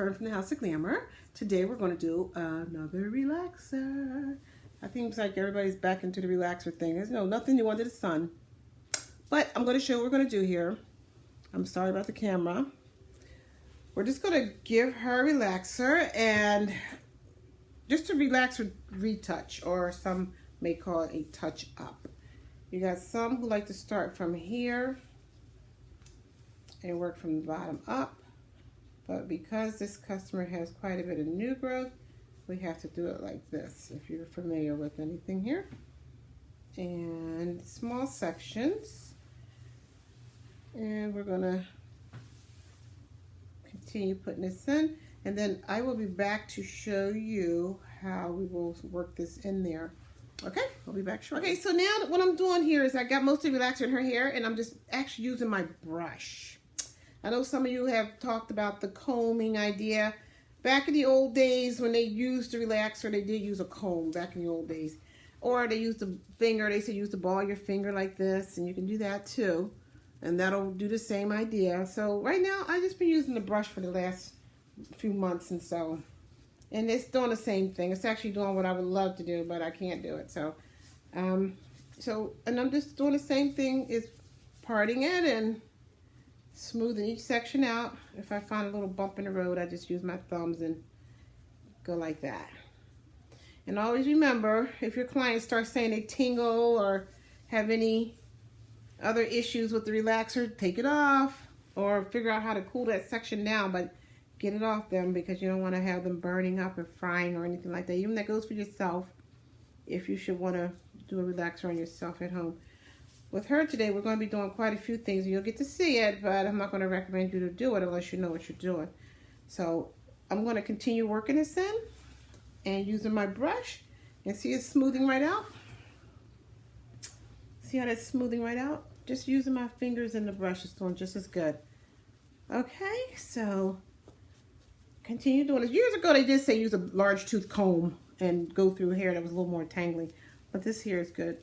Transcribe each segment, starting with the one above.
Fern from the House of Glamour. Today we're going to do another relaxer. I think it's like everybody's back into the relaxer thing. There's nothing new under the sun. But I'm going to show you what we're going to do here. I'm sorry about the camera. We're just going to give her a relaxer and just a relaxer retouch, or some may call it a touch up. You got some who like to start from here and work from the bottom up. But because this customer has quite a bit of new growth, we have to do it like this, if you're familiar with anything here. And small sections. And we're gonna continue putting this in. And then I will be back to show you how we will work this in there. Okay, I'll be back shortly. Okay, so now what I'm doing here is I got most of the relaxer in her hair, and I'm just actually using my brush. I know some of you have talked about the combing idea. Back in the old days when they used the relaxer, they did use a comb back in the old days. Or they used the finger, they said use the ball of your finger like this, and you can do that too. And that'll do the same idea. So right now, I've just been using the brush for the last few months and so. And it's doing the same thing. It's actually doing what I would love to do, but I can't do it. So, and I'm just doing the same thing, is parting it and smoothing each section out. If I find a little bump in the road, I just use my thumbs and go like that. And always remember, if your clients start saying they tingle or have any other issues with the relaxer, take it off or figure out how to cool that section down, but get it off them, because you don't want to have them burning up and frying or anything like that. Even that goes for yourself, if you should want to do a relaxer on yourself at home. With her today, we're going to be doing quite a few things. You'll get to see it, but I'm not going to recommend you to do it unless you know what you're doing. So I'm going to continue working this in and using my brush, and see it's smoothing right out. See how that's smoothing right out? Just using my fingers and the brush is doing just as good. Okay, so continue doing this. Years ago, they did say use a large tooth comb and go through hair that was a little more tangly, but this here is good.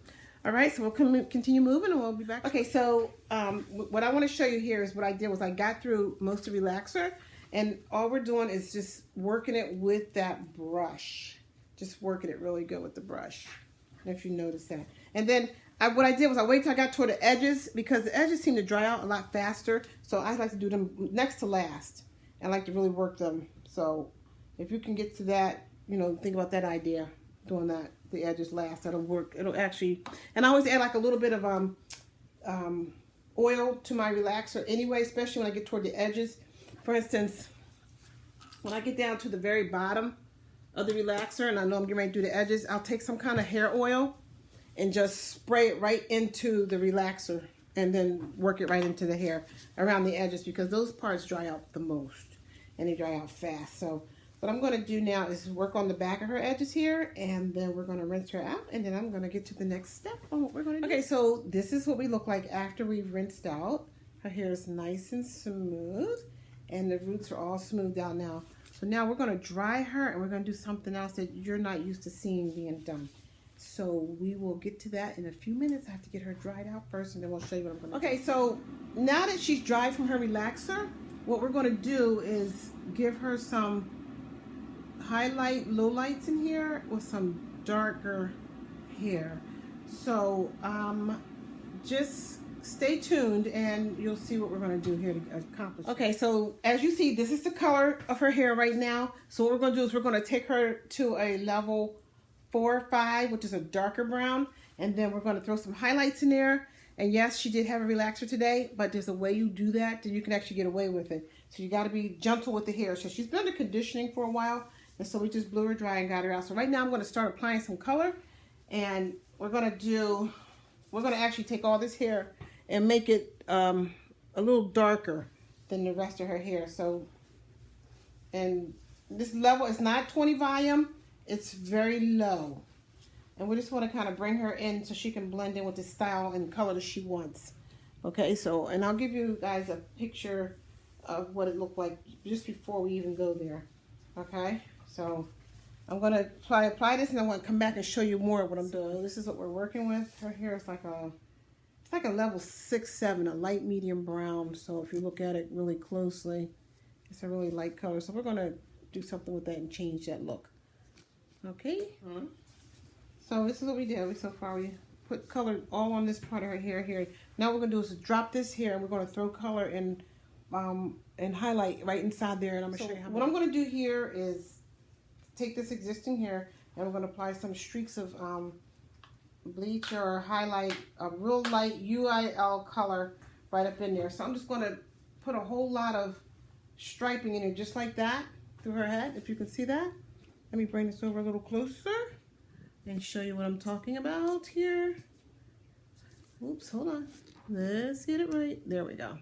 All right, so we'll continue moving and we'll be back. Okay, so what I want to show you here is what I did was I got through most of the relaxer, and all we're doing is just working it with that brush. Just working it really good with the brush, if you notice that. And then what I did was I waited till I got toward the edges, because the edges seem to dry out a lot faster, so I like to do them next to last. I like to really work them. So if you can get to that, think about that idea, doing that. The edges last, that'll work. It'll actually, and I always add like a little bit of oil to my relaxer anyway, especially when I get toward the edges. For instance, when I get down to the very bottom of the relaxer and I know I'm getting ready to do the edges, I'll take some kind of hair oil and just spray it right into the relaxer and then work it right into the hair around the edges, because those parts dry out the most and they dry out fast. So what I'm going to do now is work on the back of her edges here, and then we're going to rinse her out, and then I'm going to get to the next step on what we're going to do. Okay, so this is what we look like after we've rinsed out. Her hair is nice and smooth, and the roots are all smoothed out now. So now we're going to dry her, and we're going to do something else that you're not used to seeing being done. So we will get to that in a few minutes. I have to get her dried out first, and then we'll show you what I'm going to do. Okay, so now that she's dried from her relaxer, what we're going to do is give her some highlight lowlights in here with some darker hair. So just stay tuned and you'll see what we're going to do here to accomplish. Okay, so as you see, this is the color of her hair right now. So what we're going to do is we're going to take her to a level 4 or 5, which is a darker brown, and then we're going to throw some highlights in there. And yes, she did have a relaxer today, but there's a way you do that you can actually get away with it. So you got to be gentle with the hair. So she's been under conditioning for a while, and so we just blew her dry and got her out. So right now I'm going to start applying some color, and we're going to actually take all this hair and make it a little darker than the rest of her hair. So, and this level is not 20 volume, it's very low. And we just want to kind of bring her in so she can blend in with the style and color that she wants. Okay, so, and I'll give you guys a picture of what it looked like just before we even go there. Okay, so I'm going to apply this, and I'm going to come back and show you more of what I'm doing. This is what we're working with. Her hair is like a level 6, 7, a light medium brown. So if you look at it really closely, It's a really light color. So we're going to do something with that and change that look. Okay. So this is what we did. So far we put color all on this part of her hair here. Now what we're going to do is drop this here and we're going to throw color and highlight right inside there. And I'm going to show you how. What I'm going to do here is take this existing hair and we're going to apply some streaks of bleach or highlight, a real light UIL color right up in there. So I'm just going to put a whole lot of striping in here just like that through her head, if you can see that. Let me bring this over a little closer and show you what I'm talking about here. Oops, hold on. Let's get it right. There we go.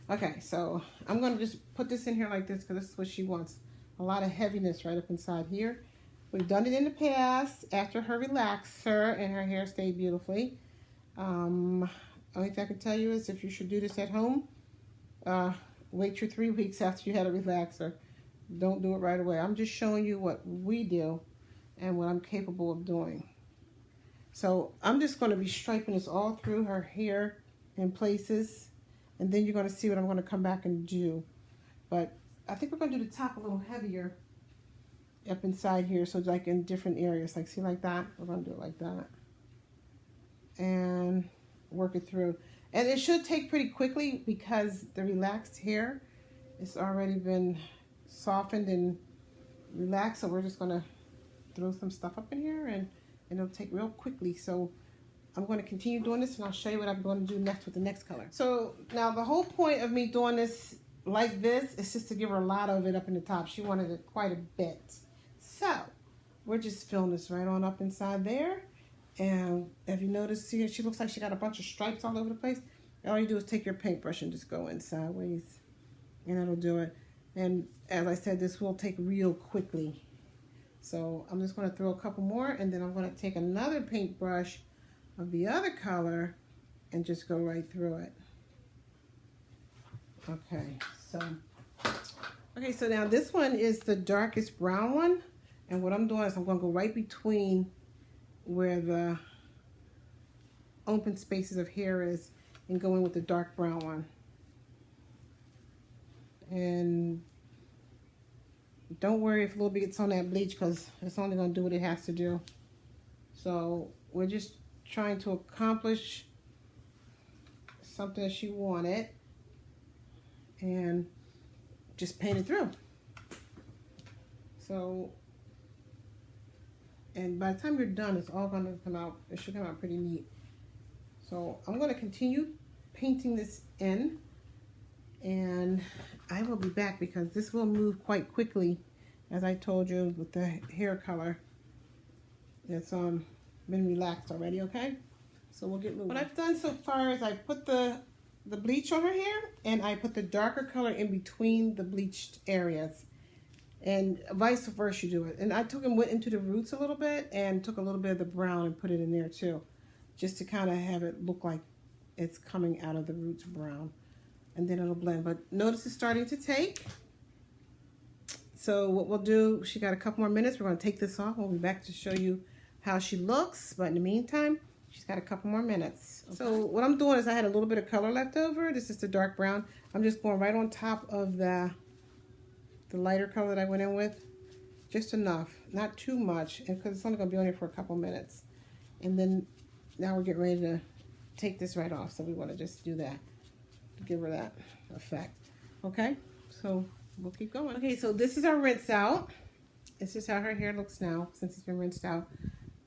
Okay, so I'm going to just put this in here like this because this is what she wants. A lot of heaviness right up inside here. We've done it in the past after her relaxer and her hair stayed beautifully. Only thing I can tell you is if you should do this at home, wait your 3 weeks after you had a relaxer. Don't do it right away. I'm just showing you what we do and what I'm capable of doing. So I'm just going to be striping this all through her hair in places, and then you're going to see what I'm going to come back and do. But I think we're going to do the top a little heavier up inside here, so like in different areas, like see like that. We're going to do it like that and work it through. And it should take pretty quickly because the relaxed hair has already been softened and relaxed. So we're just going to throw some stuff up in here and it'll take real quickly. So I'm going to continue doing this and I'll show you what I'm going to do next with the next color. So now the whole point of me doing this like this is just to give her a lot of it up in the top. She wanted it quite a bit. So we're just filling this right on up inside there. And if you notice here, she looks like she got a bunch of stripes all over the place. All you do is take your paintbrush and just go in sideways and it'll do it. And as I said, this will take real quickly. So I'm just going to throw a couple more and then I'm going to take another paintbrush of the other color and just go right through it. Okay, so now this one is the darkest brown one. And what I'm doing is I'm going to go right between where the open spaces of hair is and go in with the dark brown one. And don't worry if a little bit gets on that bleach because it's only going to do what it has to do. So we're just trying to accomplish something that she wanted and just paint it through. So, and by the time you're done, it's all going to come out, it should come out pretty neat. So I'm going to continue painting this in and I will be back because this will move quite quickly, as I told you, with the hair color. It's been relaxed already, okay? So we'll get moving. What I've done so far is I put the bleach on her hair and I put the darker color in between the bleached areas. And vice versa you do it. And I went into the roots a little bit and took a little bit of the brown and put it in there too. Just to kind of have it look like it's coming out of the roots brown. And then it'll blend. But notice it's starting to take. So what we'll do, she got a couple more minutes. We're going to take this off. We'll be back to show you how she looks. But in the meantime, she's got a couple more minutes. Okay. So what I'm doing is I had a little bit of color left over. This is the dark brown. I'm just going right on top of the lighter color that I went in with. Just enough. Not too much. Because it's only going to be on here for a couple minutes. And then now we're getting ready to take this right off. So we want to just do that. To give her that effect. Okay? So we'll keep going. Okay, so this is our rinse out. This is how her hair looks now since it's been rinsed out.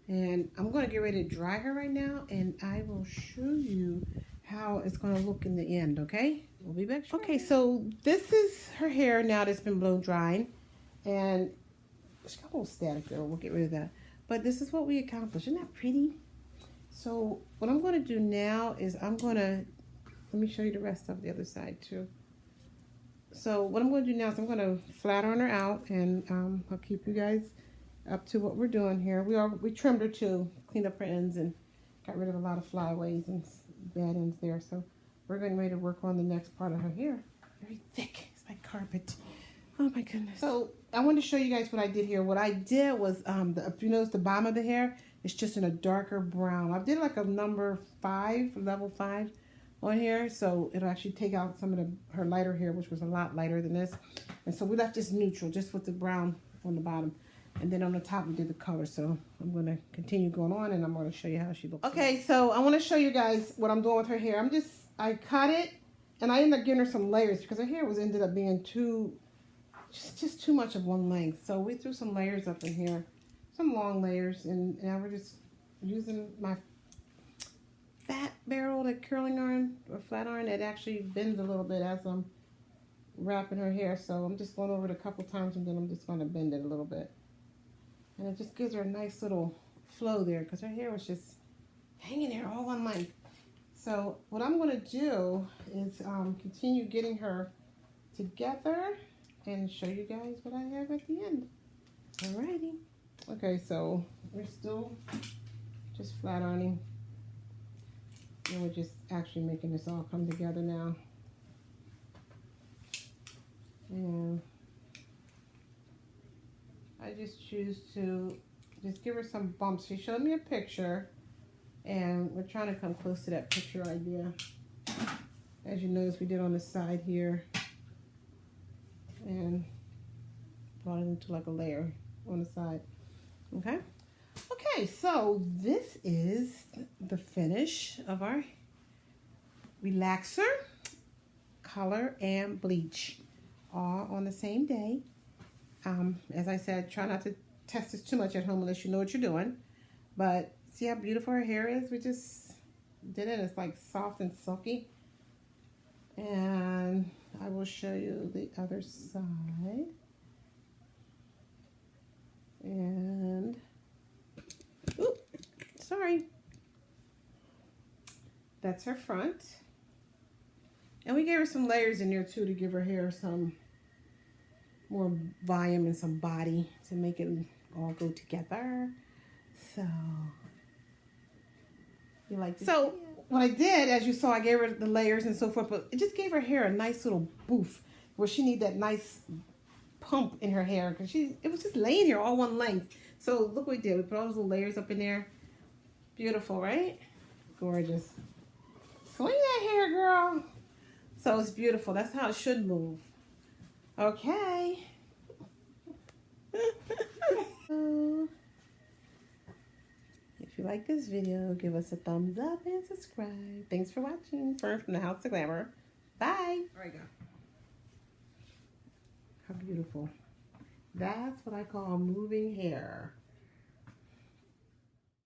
And I'm going to get ready to dry her right now and I will show you how it's going to look in the end, okay? We'll be back shortly. Okay, so this is her hair now that's been blow dried. And it's got a little static there. We'll get rid of that. But this is what we accomplished. Isn't that pretty? So what I'm going to do now is let me show you the rest of the other side too. So what I'm going to do now is I'm going to flat iron her out and I'll keep you guys up to what we're doing here. We trimmed her too, cleaned up her ends and got rid of a lot of flyaways and bad ends there. So we're getting ready to work on the next part of her hair. Very thick, it's like carpet. Oh my goodness. So I wanted to show you guys what I did here. What I did was, if you notice the bottom of the hair, it's just in a darker brown. I did like a number 5, level 5. on here, so it'll actually take out some of her lighter hair, which was a lot lighter than this. And so we left this neutral, just with the brown on the bottom. And then on the top we did the color. So I'm going to continue going on, and I'm going to show you how she looks. Okay, so I want to show you guys what I'm doing with her hair. I cut it, and I ended up giving her some layers because her hair ended up being just too much of one length. So we threw some layers up in here, some long layers, and now we're just using my fat barrel, the curling iron or flat iron that actually bends a little bit as I'm wrapping her hair. So I'm just going over it a couple times, and then I'm just going to bend it a little bit. And it just gives her a nice little flow there because her hair was just hanging there all one length. So what I'm going to do is continue getting her together and show you guys what I have at the end. Alrighty. Okay, so we're still just flat ironing. And we're just actually making this all come together now. And I just choose to just give her some bumps. She showed me a picture, and we're trying to come close to that picture idea. As you notice, we did on the side here, and brought it into like a layer on the side. Okay. Okay, so this is the finish of our relaxer, color, and bleach, all on the same day. As I said, try not to test this too much at home unless you know what you're doing. But see how beautiful her hair is? We just did it. It's like soft and silky. And I will show you the other side. And, ooh, sorry. That's her front. And we gave her some layers in there too to give her hair some more volume and some body to make it all go together. So, you like this? So, what I did, as you saw, I gave her the layers and so forth, but it just gave her hair a nice little boof where she needed that nice pump in her hair because it was just laying here all one length. So, look what we did. We put all those little layers up in there. Beautiful, right? Gorgeous. Swing that hair, girl. So, it's beautiful. That's how it should move. Okay. If you like this video, give us a thumbs up and subscribe. Thanks for watching. Fern from the House to Glamour. Bye. There you go. How beautiful. That's what I call moving hair.